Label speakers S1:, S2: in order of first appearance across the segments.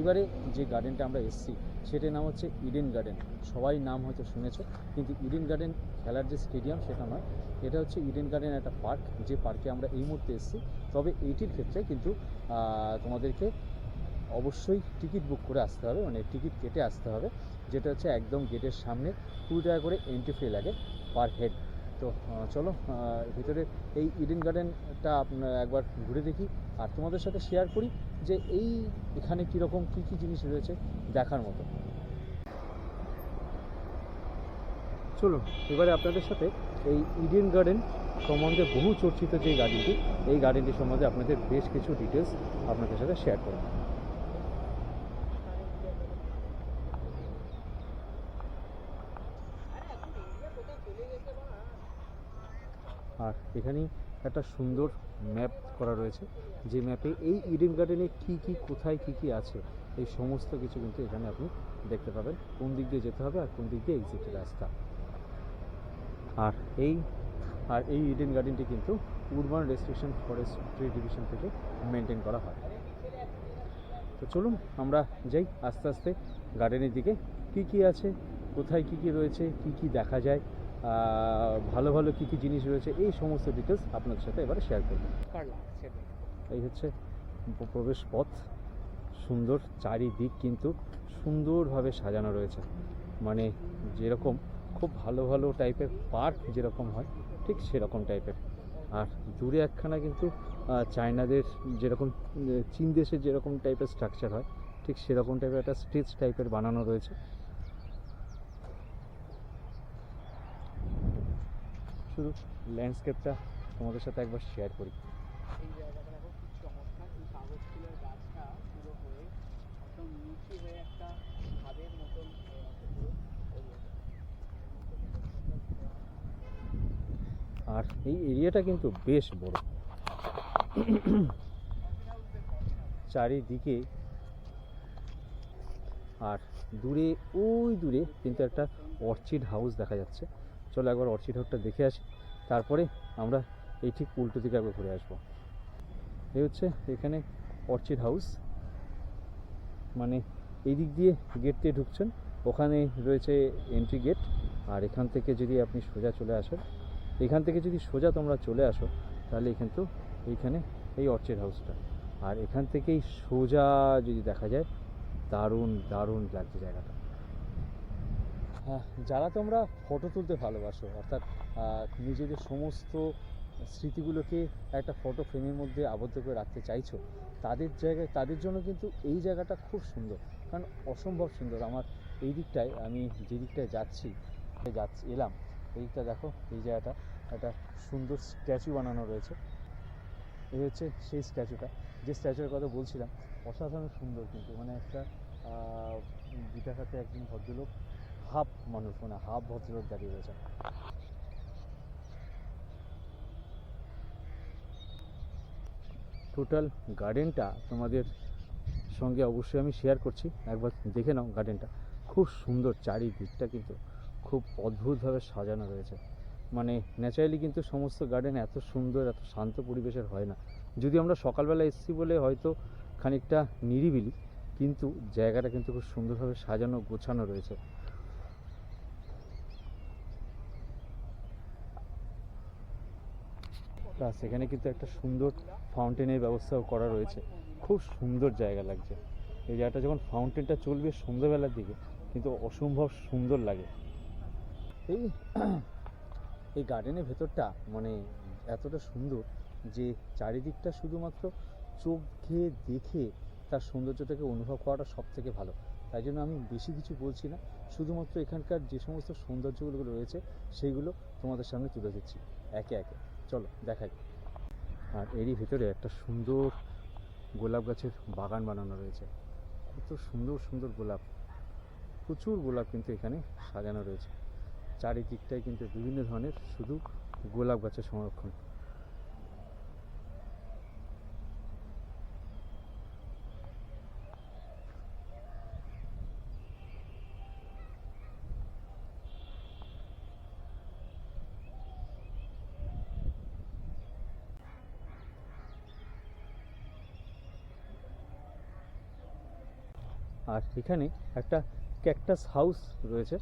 S1: এইবারে যে গার্ডেনটা আমরা এসেছি সেটার নাম হচ্ছে ইডেন গার্ডেন। সবাই নাম হয়তো শুনেছো, কিন্তু ইডেন গার্ডেন খেলার যে স্টেডিয়াম সেটা নয়, এটা হচ্ছে ইডেন গার্ডেন একটা পার্ক, যে পার্কে আমরা এই মুহূর্তে এসেছি। তবে এইটির ক্ষেত্রে কিন্তু তোমাদেরকে অবশ্যই টিকিট বুক করে আসতে হবে, মানে টিকিট কেটে আসতে হবে, যেটা হচ্ছে একদম গেটের সামনে 20 টাকা করে এন্ট্রি ফি লাগে পার হেড। তো চলো ভিতরে এই ইডেন গার্ডেনটা আপনার একবার ঘুরে দেখি, আর তোমাদের সাথে শেয়ার করি যে এখানে কীরকম কী কী জিনিস রয়েছে দেখার মতো। চলো এবারে আপনাদের সাথে এই ইডেন গার্ডেন সম্বন্ধে বহু চর্চিত যে গার্ডেনটি, এই গার্ডেনটি সম্বন্ধে আপনাদের বেশ কিছু ডিটেলস আপনাদের সাথে শেয়ার করব। আর এখানেই একটা সুন্দর ম্যাপ করা রয়েছে, যে ম্যাপে এই ইডেন গার্ডেনে কী কী কোথায় কী কী আছে এই সমস্ত কিছু কিন্তু এখানে আপনি দেখতে পাবেন, কোন দিক দিয়ে যেতে হবে আর কোন দিক দিয়ে এক্সিটের রাস্তা। আর এই ইডেন গার্ডেনটি কিন্তু উরবান রেস্ট্রিকশন ফরেস্ট্রি ডিভিশন থেকে মেনটেন করা হয়। তো চলুন আমরা যাই আস্তে আস্তে গার্ডেনের দিকে, কী কী আছে, কোথায় কী কী রয়েছে, কী কী দেখা যায়, ভালো ভালো কী কী জিনিস রয়েছে, এই সমস্ত ডিটেলস আপনাদের সাথে এবারে শেয়ার করব। এই হচ্ছে প্রবেশ পথ, সুন্দর চারিদিক কিন্তু সুন্দরভাবে সাজানো রয়েছে, মানে যেরকম খুব ভালো ভালো টাইপের পার্ক যেরকম হয় ঠিক সেরকম টাইপের। আর দূরে একখানা কিন্তু চায়নাদের যেরকম চীন দেশের যেরকম টাইপের স্ট্রাকচার হয় ঠিক সেরকম টাইপের একটা স্টেজ টাইপের বানানো রয়েছে। শুধু ল্যান্ডস্কেপটা তোমাদের সাথে একবার শেয়ার করি।
S2: এই জায়গাটা দেখো খুব চমৎকার, এই কাগজ ফুলের গাছটা পুরো হয়ে একদম নিচু হয়ে একটা ছাদের মতন হয়ে আছে পুরো।
S1: আর এই এরিয়াটা কিন্তু বেশ বড়, চারিদিকে। আর দূরে ওই দূরে কিন্তু একটা অর্চিড হাউস দেখা যাচ্ছে। চলো একবার অর্চিড হাউসটা দেখে আসি, তারপরে আমরা এই ঠিক উল্টো দিকে একবার ঘুরে আসবো। এই হচ্ছে এখানে অর্চিড হাউস, মানে এই দিক দিয়ে গেট দিয়ে ঢুকছেন, ওখানে রয়েছে এন্ট্রি গেট। আর এখান থেকে যদি আপনি সোজা চলে আসেন, এখান থেকে যদি সোজা তোমরা চলে আসো তাহলে কিন্তু এইখানে এই অর্চিড হাউসটা, আর এখান থেকেই সোজা যদি দেখা যায় দারুণ দারুণ লাগছে জায়গাটা। হ্যাঁ, যারা তোমরা ফটো তুলতে ভালোবাসো, অর্থাৎ নিজেদের সমস্ত স্মৃতিগুলোকে একটা ফটো ফ্রেমের মধ্যে আবদ্ধ করে রাখতে চাইছো, তাদের জন্য কিন্তু এই জায়গাটা খুব সুন্দর, কারণ অসম্ভব সুন্দর। আমার এই দিকটায়, আমি যে দিকটায় এলাম, এই দিকটা দেখো, এই জায়গাটা একটা সুন্দর স্ট্যাচু বানানো রয়েছে। এই হচ্ছে সেই স্ট্যাচুটা, যে স্ট্যাচুর কথা বলছিলাম, অসাধারণ সুন্দর কিন্তু, মানে একটা গিটার হাতে একজন ভদ্রলোক, হাফ মানুষ, মানে হাফ ভদ্রলোক দাঁড়িয়ে রয়েছে। টোটাল গার্ডেনটা তোমাদের সঙ্গে অবশ্যই আমি শেয়ার করছি, একবার দেখে নাও গার্ডেনটা, খুব সুন্দর। চারিদিকটা কিন্তু খুব অদ্ভুতভাবে সাজানো রয়েছে, মানে ন্যাচারালি কিন্তু সমস্ত গার্ডেন এত সুন্দর এত শান্ত পরিবেশের হয় না। যদি আমরা সকালবেলা এসেছি বলে হয়তো খানিকটা নিরিবিলি, কিন্তু জায়গাটা কিন্তু খুব সুন্দরভাবে সাজানো গোছানো রয়েছে। প্লাস এখানে কিন্তু একটা সুন্দর ফাউন্টেনের ব্যবস্থাও করা রয়েছে, খুব সুন্দর জায়গা লাগছে। এই জায়গাটা যখন ফাউন্টেনটা চলবে সন্ধ্যাবেলার দিকে কিন্তু অসম্ভব সুন্দর লাগে। এই গার্ডেনের ভেতরটা মানে এতটা সুন্দর যে চারিদিকটা শুধুমাত্র চোখে দেখে তার সৌন্দর্যটাকে অনুভব করাটা সব থেকে ভালো। তাই জন্য আমি বেশি কিছু বলছি না, শুধুমাত্র এখানকার যে সমস্ত সৌন্দর্যগুলো রয়েছে সেইগুলো তোমাদের সামনে তুলে দিচ্ছি একে একে। চলো দেখাই। আর এরই ভিতরে একটা সুন্দর গোলাপ গাছের বাগান বানানো রয়েছে, কত সুন্দর সুন্দর গোলাপ, প্রচুর গোলাপ কিন্তু এখানে সাজানো রয়েছে। চারিদিকটাই কিন্তু বিভিন্ন ধরনের শুধু গোলাপ গাছের সংরক্ষণ। আর এখানে একটা ক্যাকটাস হাউস রয়েছে,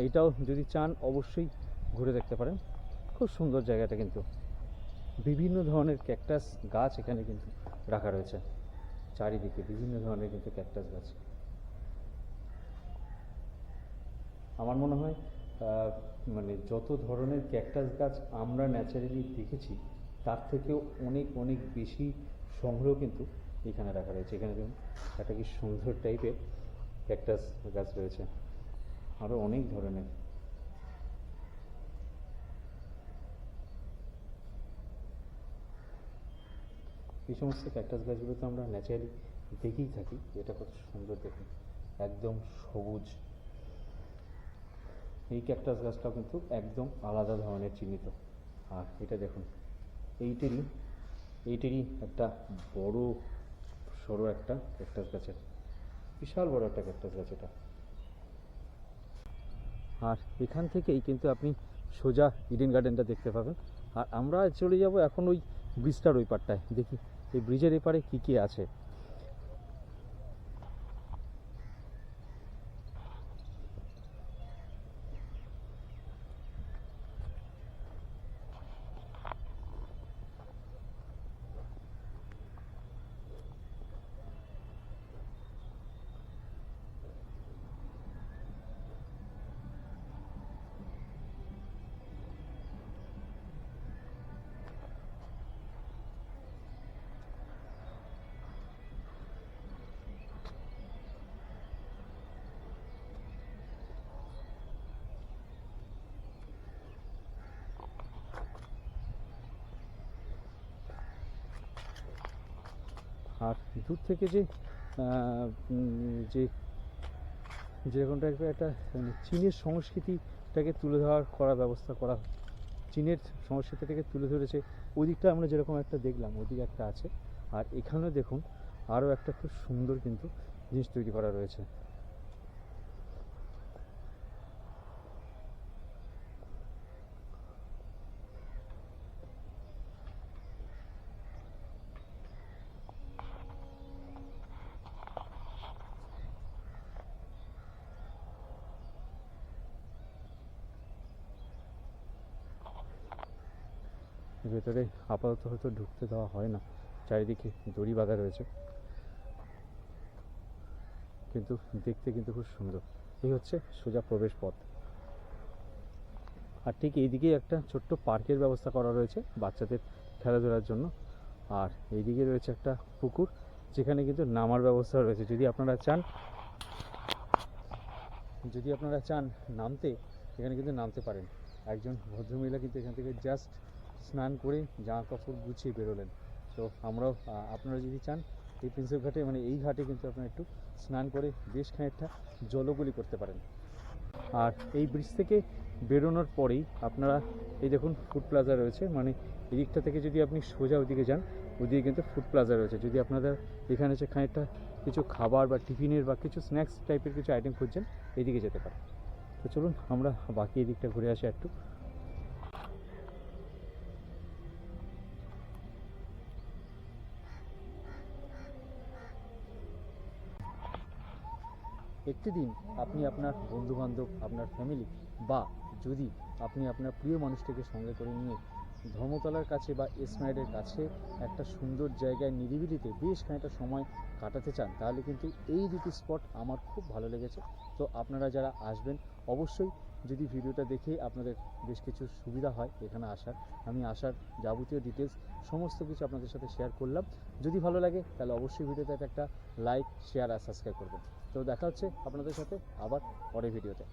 S1: এইটাও যদি চান অবশ্যই ঘুরে দেখতে পারেন। খুব সুন্দর জায়গাটা, কিন্তু বিভিন্ন ধরনের ক্যাকটাস গাছ এখানে কিন্তু রাখা রয়েছে, চারিদিকে বিভিন্ন ধরনের কিন্তু ক্যাকটাস গাছ। আমার মনে হয় মানে যত ধরনের ক্যাকটাস গাছ আমরা ন্যাচারালি দেখেছি তার থেকেও অনেক অনেক বেশি সংগ্রহ কিন্তু এখানে রাখা রয়েছে। এখানে দেখুন একটা কি সুন্দর টাইপের ক্যাকটাস গাছ রয়েছে, আরও অনেক ধরনের। এই সমস্ত ক্যাকটাস গাছগুলো তো আমরা ন্যাচারালি দেখেই থাকি, এটা কত সুন্দর দেখুন, একদম সবুজ। এই ক্যাকটাস গাছটাও কিন্তু একদম আলাদা ধরনের চিহ্নিত। আর এটা দেখুন, এইটারই একটা বড় সরো একটা ক্যাকটাস গাছের, বিশাল বড় একটা ক্যাকটাস গাছ এটা। আর এখান থেকেই কিন্তু আপনি সোজা ইডেন গার্ডেনটা দেখতে পাবেন। আর আমরা চলে যাব এখন ওই ব্রিজটার ওই পারটায়, দেখি এই ব্রিজের এপারে কী কী আছে। আর দূর থেকে যে যে যেরকম টাইপের একটা চীনের সংস্কৃতিটাকে তুলে করার ব্যবস্থা করা, চীনের সংস্কৃতিটাকে তুলে ধরেছে, ওই দিকটা আমরা যেরকম একটা দেখলাম ওদিকে একটা আছে। আর এখানেও দেখুন আরও একটা খুব সুন্দর কিন্তু জিনিস তৈরি করা রয়েছে। ভেতরে আপাতত হয়তো ঢুকতে দেওয়া হয় না, চারিদিকে দড়ি বাঁধা রয়েছে, কিন্তু দেখতে কিন্তু খুব সুন্দর। এই হচ্ছে সোজা প্রবেশ পথ। আর ঠিক এইদিকেই একটা ছোট্ট পার্কের ব্যবস্থা করা রয়েছে বাচ্চাদের খেলাধুলার জন্য। আর এইদিকে রয়েছে একটা পুকুর, যেখানে কিন্তু নামার ব্যবস্থা রয়েছে। যদি আপনারা চান নামতে, এখানে কিন্তু নামতে পারেন। একজন ভদ্রমহিলা কিন্তু এখান থেকে জাস্ট স্নান করে জামা কাপড় গুছিয়ে বেরোলেন। তো আমরাও আপনারা যদি চান এই প্রিন্সেপ ঘাটে, মানে এই ঘাটে কিন্তু আপনারা একটু স্নান করে বেশ খানিকটা জলগুলি করতে পারেন। আর এই ব্রিজ থেকে বেরোনোর পরেই আপনারা এই দেখুন ফুড প্লাজা রয়েছে, মানে এদিকটা থেকে যদি আপনি সোজা ওদিকে যান, ওদিকে কিন্তু ফুড প্লাজা রয়েছে। যদি আপনাদের এখানে যে খানিকটা কিছু খাবার বা টিফিনের বা কিছু স্ন্যাক্স টাইপের কিছু আইটেম খুঁজছেন, এইদিকে যেতে পারেন। তো চলুন আমরা বাকি এদিকটা ঘুরে আসি একটু। একটি দিন আপনি আপনার বন্ধুবান্ধব, আপনার ফ্যামিলি, বা যদি আপনি আপনার প্রিয় মানুষটিকে সঙ্গে করে নিয়ে ধর্মতলার কাছে বা এসমাইডের কাছে একটা সুন্দর জায়গায় নিরিবিলিতে বেশ খানিকটা সময় কাটাতে চান, তাহলে কিন্তু এই দুটি স্পট আমার খুব ভালো লেগেছে। তো আপনারা যারা আসবেন অবশ্যই, যদি ভিডিওটা দেখে আপনাদের বেশ কিছু সুবিধা হয় এখানে আসার, আমি আসার যাবতীয় ডিটেলস সমস্ত কিছু আপনাদের সাথে শেয়ার করলাম। যদি ভালো লাগে তাহলে অবশ্যই ভিডিওতে একটা লাইক, শেয়ার আর সাবস্ক্রাইব করবেন। তো দেখা হচ্ছে আপনাদের সাথে আবার পরের ভিডিওতে।